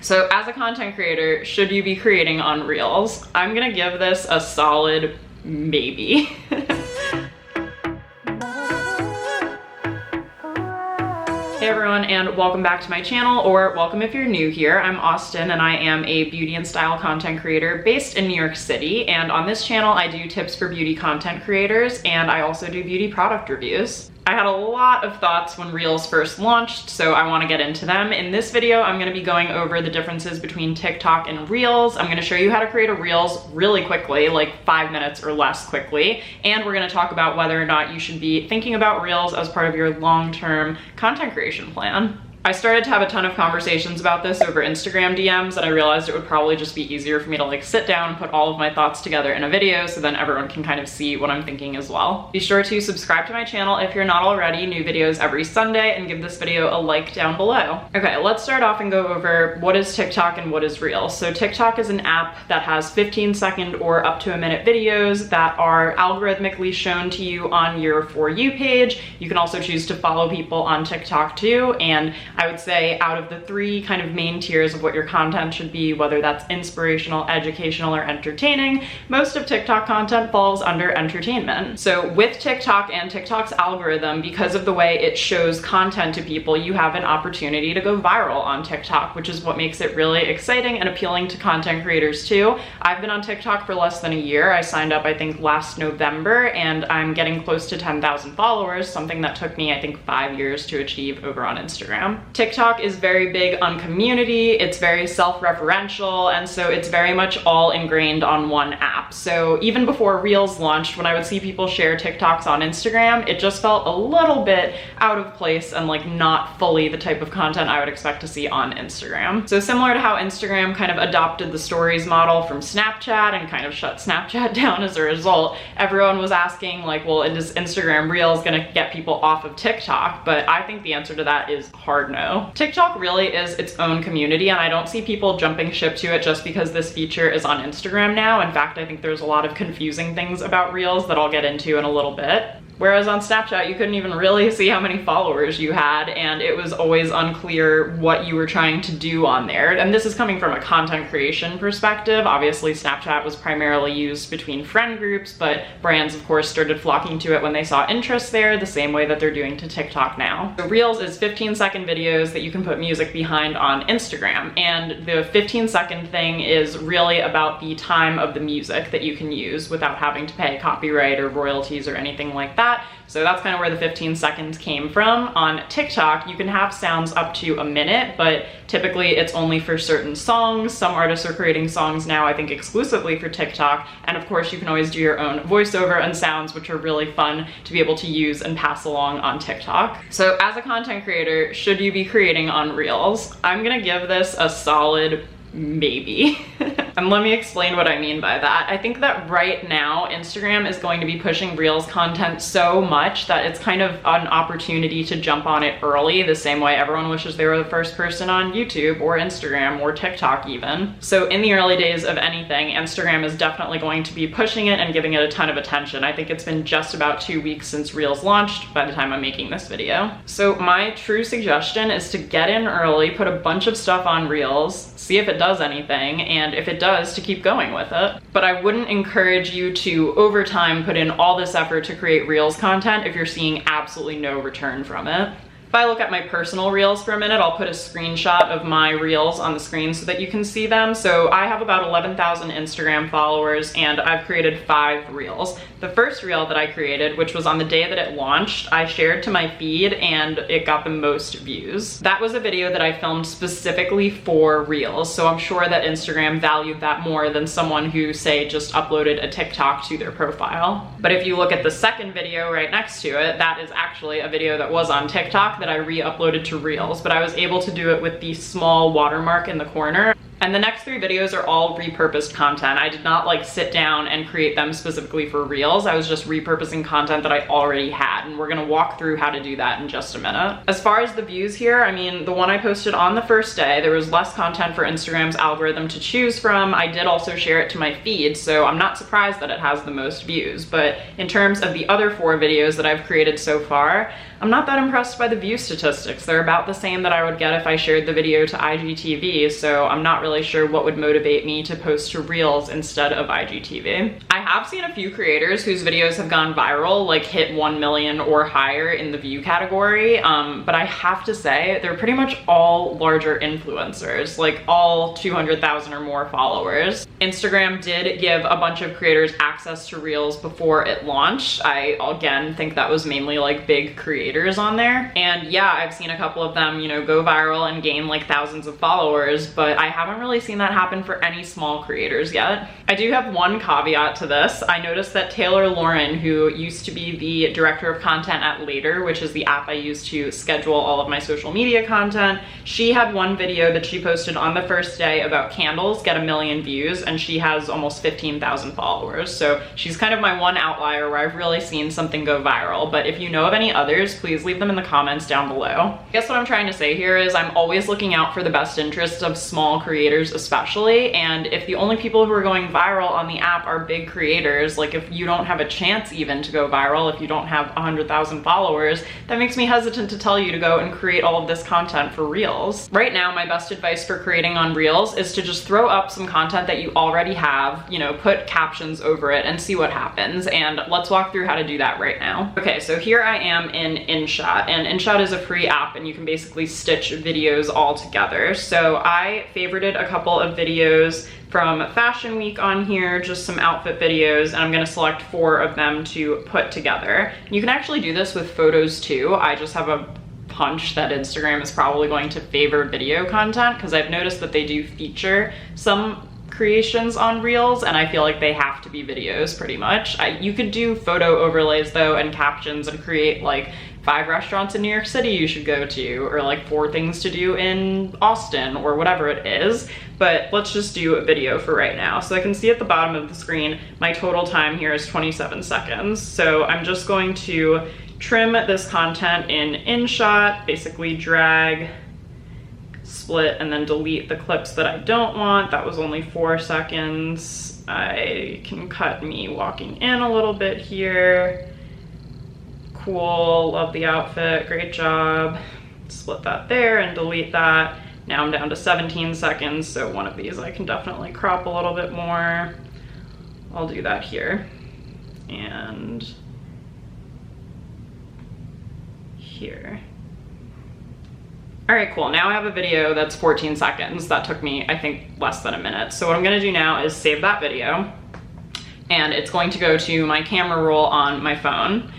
So as a content creator, should you be creating on Reels? I'm gonna give this a solid maybe. Hey everyone, and welcome back to my channel, or welcome if you're new here. I'm Austin and I am a beauty and style content creator based in New York City, and on this channel I do tips for beauty content creators and I also do beauty product reviews. I had a lot of thoughts when Reels first launched, so I want to get into them. In this video, I'm going to be going over the differences between TikTok and Reels. I'm going to show you how to create a Reels really quickly, like 5 minutes or less quickly, and we're going to talk about whether or not you should be thinking about Reels as part of your long-term content creation plan. I started to have a ton of conversations about this over Instagram DMs, and I realized it would probably just be easier for me to like sit down and put all of my thoughts together in a video so then everyone can kind of see what I'm thinking as well. Be sure to subscribe to my channel if you're not already. New videos every Sunday, and give this video a like down below. Okay, let's start off and go over what is TikTok and what is Reels. So TikTok is an app that has 15-second or up to a minute videos that are algorithmically shown to you on your For You page. You can also choose to follow people on TikTok too, and I would say out of the three kind of main tiers of what your content should be, whether that's inspirational, educational, or entertaining, most of TikTok content falls under entertainment. So with TikTok and TikTok's algorithm, because of the way it shows content to people, you have an opportunity to go viral on TikTok, which is what makes it really exciting and appealing to content creators too. I've been on TikTok for less than a year. I signed up, I think, last November, and I'm getting close to 10,000 followers, something that took me, I think, 5 years to achieve over on Instagram. TikTok is very big on community, it's very self-referential, and so it's very much all ingrained on one app. So even before Reels launched, when I would see people share TikToks on Instagram, it just felt a little bit out of place and like not fully the type of content I would expect to see on Instagram. So similar to how Instagram kind of adopted the stories model from Snapchat and kind of shut Snapchat down as a result, everyone was asking like, well, is Instagram Reels gonna get people off of TikTok? But I think the answer to that is hard no. TikTok really is its own community, and I don't see people jumping ship to it just because this feature is on Instagram now. In fact, I think there's a lot of confusing things about Reels that I'll get into in a little bit. Whereas on Snapchat, you couldn't even really see how many followers you had, and it was always unclear what you were trying to do on there. And this is coming from a content creation perspective. Obviously, Snapchat was primarily used between friend groups, but brands, of course, started flocking to it when they saw interest there, the same way that they're doing to TikTok now. So Reels is 15-second videos that you can put music behind on Instagram, and the 15-second thing is really about the time of the music that you can use without having to pay copyright or royalties or anything like that. So that's kind of where the 15 seconds came from. On TikTok, you can have sounds up to a minute, but typically it's only for certain songs. Some artists are creating songs now, I think, exclusively for TikTok. And of course, you can always do your own voiceover and sounds, which are really fun to be able to use and pass along on TikTok. So as a content creator, should you be creating on Reels? I'm gonna give this a solid maybe. And let me explain what I mean by that. I think that right now, Instagram is going to be pushing Reels content so much that it's kind of an opportunity to jump on it early, the same way everyone wishes they were the first person on YouTube or Instagram or TikTok even. So in the early days of anything, Instagram is definitely going to be pushing it and giving it a ton of attention. I think it's been just about 2 weeks since Reels launched by the time I'm making this video. So my true suggestion is to get in early, put a bunch of stuff on Reels, see if it does anything, and if it does, to keep going with it. But I wouldn't encourage you to, over time, put in all this effort to create Reels content if you're seeing absolutely no return from it. If I look at my personal Reels for a minute, I'll put a screenshot of my Reels on the screen so that you can see them. So I have about 11,000 Instagram followers, and I've created 5 Reels. The first Reel that I created, which was on the day that it launched, I shared to my feed and it got the most views. That was a video that I filmed specifically for Reels, so I'm sure that Instagram valued that more than someone who, say, just uploaded a TikTok to their profile. But if you look at the second video right next to it, that is actually a video that was on TikTok that I re-uploaded to Reels, but I was able to do it with the small watermark in the corner. And the next 3 videos are all repurposed content. I did not like sit down and create them specifically for Reels. I was just repurposing content that I already had, and we're gonna walk through how to do that in just a minute. As far as the views here, I mean, the one I posted on the first day, there was less content for Instagram's algorithm to choose from. I did also share it to my feed, so I'm not surprised that it has the most views. But in terms of the other 4 videos that I've created so far, I'm not that impressed by the view statistics. They're about the same that I would get if I shared the video to IGTV, so I'm not really sure what would motivate me to post to Reels instead of IGTV. I have seen a few creators whose videos have gone viral, like hit 1 million or higher in the view category, but I have to say they're pretty much all larger influencers, like all 200,000 or more followers. Instagram did give a bunch of creators access to Reels before it launched. I, again, think that was mainly like big creators on there. And yeah, I've seen a couple of them, you know, go viral and gain like thousands of followers, but I haven't really seen that happen for any small creators yet. I do have one caveat to this. I noticed that Taylor Lauren, who used to be the director of content at Later, which is the app I use to schedule all of my social media content, she had one video that she posted on the first day about candles get 1 million views, and she has almost 15,000 followers. So she's kind of my one outlier where I've really seen something go viral. But if you know of any others, please leave them in the comments down below. I guess what I'm trying to say here is I'm always looking out for the best interests of small creators especially, and if the only people who are going viral on the app are big creators, like if you don't have a chance even to go viral, if you don't have 100,000 followers, that makes me hesitant to tell you to go and create all of this content for Reels. Right now, my best advice for creating on Reels is to just throw up some content that you already have, you know, put captions over it and see what happens. And let's walk through how to do that right now. Okay, so here I am in InShot, and InShot is a free app and you can basically stitch videos all together. So I favorited a couple of videos from Fashion Week on here, just some outfit videos, and I'm gonna select 4 of them to put together. You can actually do this with photos too. I just have a hunch that Instagram is probably going to favor video content because I've noticed that they do feature some creations on Reels, and I feel like they have to be videos pretty much. You could do photo overlays though and captions and create like 5 restaurants in New York City you should go to, or like 4 things to do in Austin, or whatever it is. But let's just do a video for right now. So I can see at the bottom of the screen, my total time here is 27 seconds. So I'm just going to trim this content in InShot, basically drag, split, and then delete the clips that I don't want. That was only 4 seconds. I can cut me walking in a little bit here. Cool, love the outfit, great job. Split that there and delete that. Now I'm down to 17 seconds, so one of these I can definitely crop a little bit more. I'll do that here. And here. All right, cool. Now I have a video that's 14 seconds. That took me, I think, less than a minute. So what I'm gonna do now is save that video, and it's going to go to my camera roll on my phone.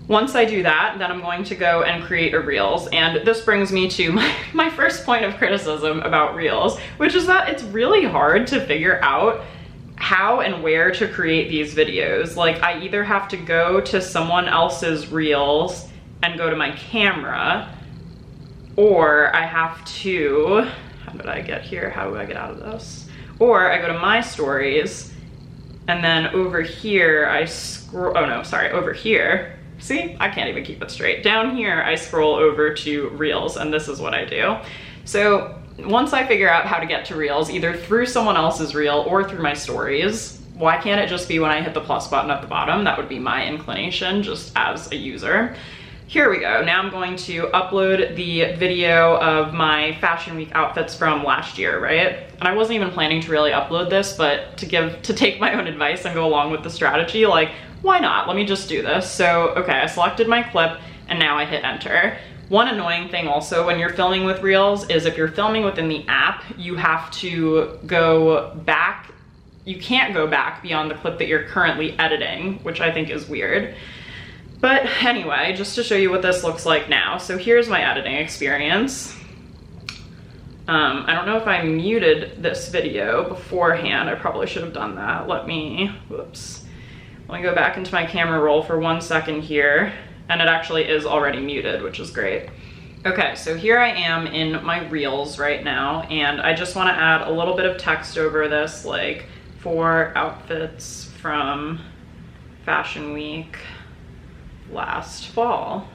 Once I do that, then I'm going to go and create a Reels. And this brings me to my first point of criticism about Reels, which is that it's really hard to figure out how and where to create these videos. Like, I either have to go to someone else's Reels and go to my camera, or I have to, how did I get here? How do I get out of this? Or I go to my stories, and then over here I scroll, oh no, sorry, over here. See, I can't even keep it straight. Down here, I scroll over to Reels, and this is what I do. So once I figure out how to get to Reels, either through someone else's Reel or through my stories, why can't it just be when I hit the plus button at the bottom? That would be my inclination just as a user. Here we go. Now I'm going to upload the video of my Fashion Week outfits from last year, right? And I wasn't even planning to really upload this, but to take my own advice and go along with the strategy, like, why not? Let me just do this. So, okay, I selected my clip and now I hit enter. One annoying thing also when you're filming with Reels is if you're filming within the app, you have to go back. You can't go back beyond the clip that you're currently editing, which I think is weird. But anyway, just to show you what this looks like now. So here's my editing experience. I don't know if I muted this video beforehand. I probably should have done that. Let me go back into my camera roll for 1 second here. And it actually is already muted, which is great. Okay, so here I am in my reels right now, and I just want to add a little bit of text over this, like 4 outfits from Fashion Week last fall.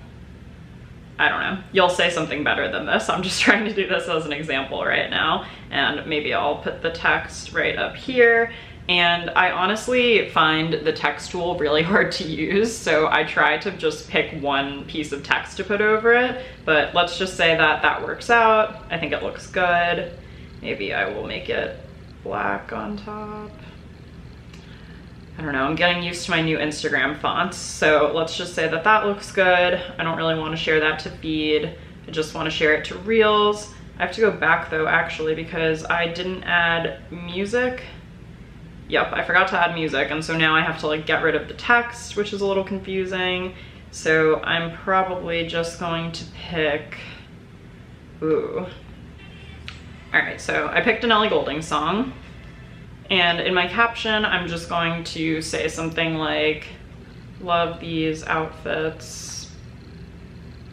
I don't know. You'll say something better than this. I'm just trying to do this as an example right now, and maybe I'll put the text right up here. And I honestly find the text tool really hard to use, so I try to just pick one piece of text to put over it, but let's just say that that works out. I think it looks good. Maybe I will make it black on top. I don't know, I'm getting used to my new Instagram fonts, so let's just say that that looks good. I don't really want to share that to feed. I just want to share it to Reels. I have to go back though, actually, because I didn't add music. Yep, I forgot to add music, and so now I have to like get rid of the text, which is a little confusing. So I'm probably just going to pick, ooh. All right, so I picked an Ellie Goulding song. And in my caption, I'm just going to say something like, love these outfits,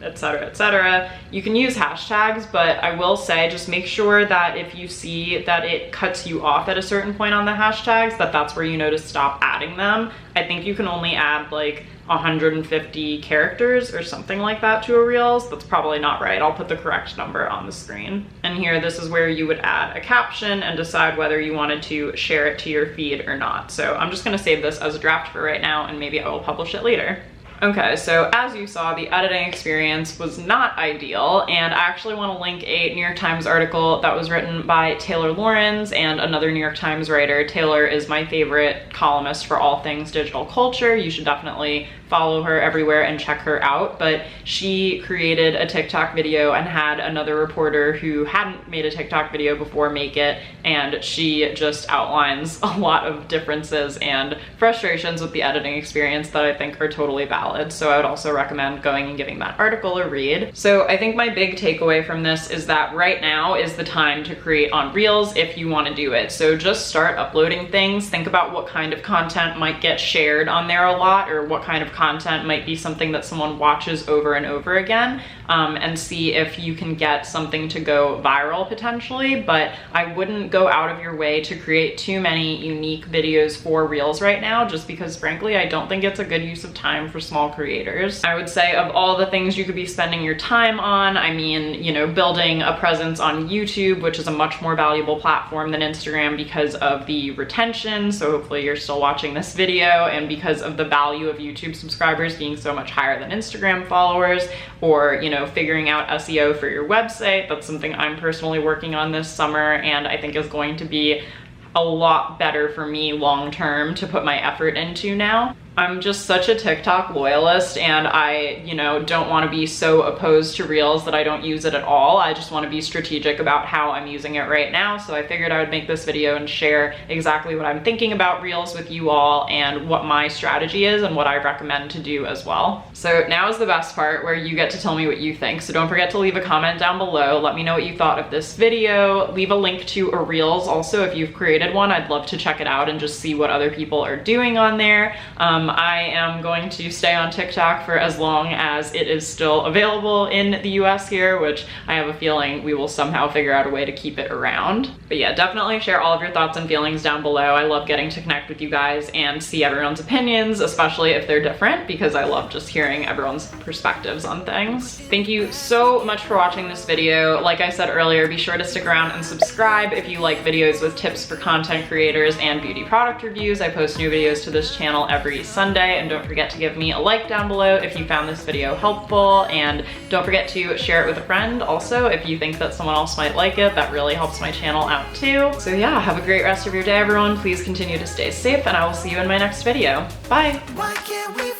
etc., etc. You can use hashtags, but I will say just make sure that if you see that it cuts you off at a certain point on the hashtags, that's where you know to stop adding them. I think you can only add like 150 characters or something like that to a Reels. That's probably not right. I'll put the correct number on the screen. And here, this is where you would add a caption and decide whether you wanted to share it to your feed or not. So I'm just gonna save this as a draft for right now, and maybe I will publish it later. Okay, so as you saw, the editing experience was not ideal, and I actually want to link a New York Times article that was written by Taylor Lorenz and another New York Times writer. Taylor is my favorite columnist for all things digital culture. You should definitely follow her everywhere and check her out, but she created a TikTok video and had another reporter who hadn't made a TikTok video before make it, and she just outlines a lot of differences and frustrations with the editing experience that I think are totally valid. So I would also recommend going and giving that article a read. So I think my big takeaway from this is that right now is the time to create on Reels if you want to do it. So just start uploading things. Think about what kind of content might get shared on there a lot, or what kind of content might be something that someone watches over and over again, and see if you can get something to go viral potentially. But I wouldn't go out of your way to create too many unique videos for Reels right now, just because frankly I don't think it's a good use of time for small creators. I would say of all the things you could be spending your time on, I mean, you know, building a presence on YouTube, which is a much more valuable platform than Instagram because of the retention, so hopefully you're still watching this video, and because of the value of YouTube subscribers being so much higher than Instagram followers, or, you know, figuring out SEO for your website. That's something I'm personally working on this summer, and I think is going to be a lot better for me long term to put my effort into now. I'm just such a TikTok loyalist, and I, you know, don't want to be so opposed to Reels that I don't use it at all. I just want to be strategic about how I'm using it right now. So I figured I would make this video and share exactly what I'm thinking about Reels with you all, and what my strategy is and what I recommend to do as well. So now is the best part, where you get to tell me what you think. So don't forget to leave a comment down below. Let me know what you thought of this video. Leave a link to a Reels also if you've created one. I'd love to check it out and just see what other people are doing on there. I am going to stay on TikTok for as long as it is still available in the US here, which I have a feeling we will somehow figure out a way to keep it around. But yeah, definitely share all of your thoughts and feelings down below. I love getting to connect with you guys and see everyone's opinions, especially if they're different, because I love just hearing everyone's perspectives on things. Thank you so much for watching this video. Like I said earlier, be sure to stick around and subscribe if you like videos with tips for content creators and beauty product reviews. I post new videos to this channel every Sunday. And don't forget to give me a like down below if you found this video helpful, and don't forget to share it with a friend also if you think that someone else might like it. That really helps my channel out too. So yeah, have a great rest of your day, everyone. Please continue to stay safe, and I will see you in my next video. Bye! Why can't we